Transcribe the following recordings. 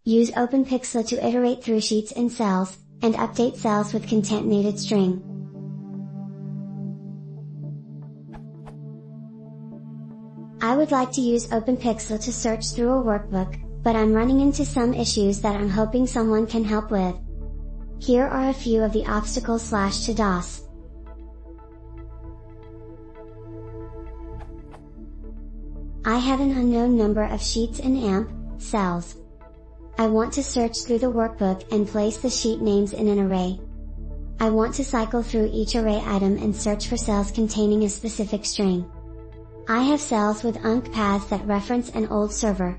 Use OpenPyXL to iterate through sheets and cells, and update cells with contantenated string. I would like to use OpenPyXL to search through a workbook, but I'm running into some issues that I'm hoping someone can help with. Here are a few of the obstacles to DOS. I have an unknown number of sheets and AMP cells. I want to search through the workbook and place the sheet names in an array. I want to cycle through each array item and search for cells containing a specific string. I have cells with UNC paths that reference an old server.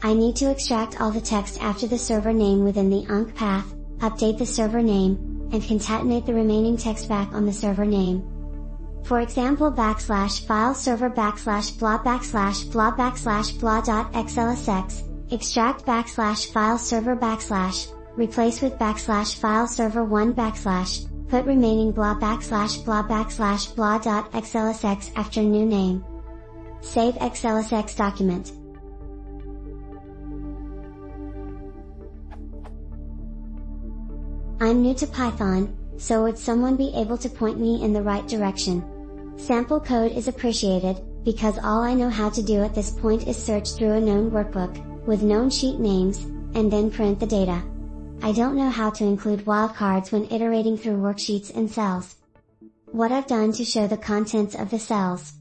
I need to extract all the text after the server name within the UNC path, update the server name, and concatenate the remaining text back on the server name. For example, /file server /blah /blah.xlsx, extract /file server / replace with /file server 1 / put remaining blah.xlsx after new name. Save XLSX document. I'm new to Python, so would someone be able to point me in the right direction? Sample code is appreciated, because all I know how to do at this point is search through a known workbook, with known sheet names, and then print the data. I don't know how to include wildcards when iterating through worksheets and cells. What I've done to show the contents of the cells.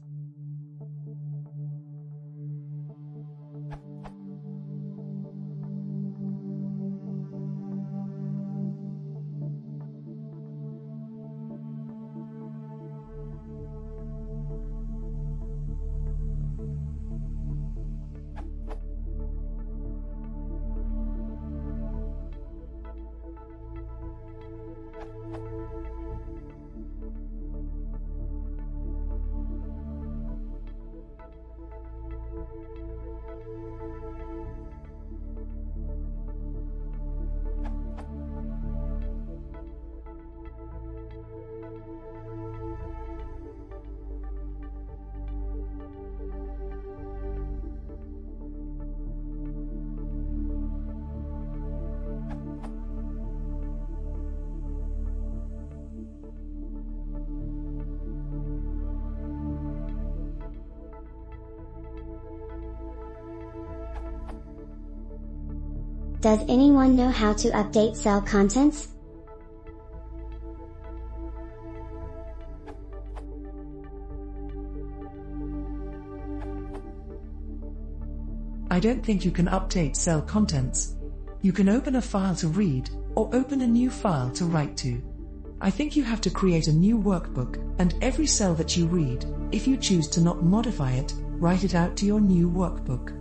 Does anyone know how to update cell contents? I don't think you can update cell contents. You can open a file to read, or open a new file to write to. I think you have to create a new workbook, and every cell that you read, if you choose to not modify it, write it out to your new workbook.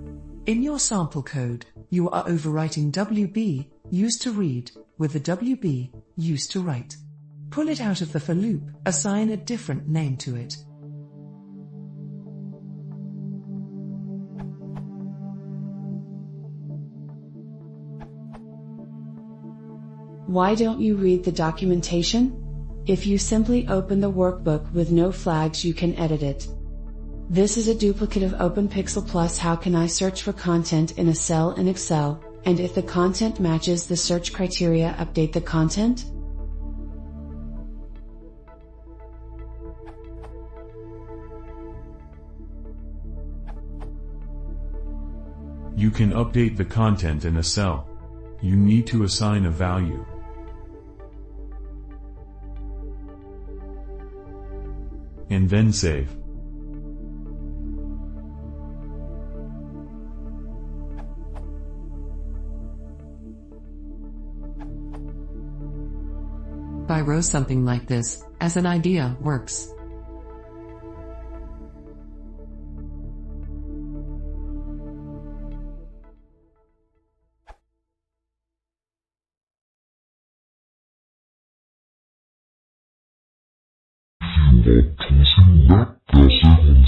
In your sample code, you are overwriting WB, used to read, with the WB, used to write. Pull it out of the for loop, assign a different name to it. Why don't you read the documentation? If you simply open the workbook with no flags, you can edit it. This is a duplicate of OpenPyXL plus. How can I search for content in a cell in Excel, and if the content matches the search criteria, update the content? You can update the content in a cell. You need to assign a value. And then save. By row something like this, as an idea, works. Si va to select the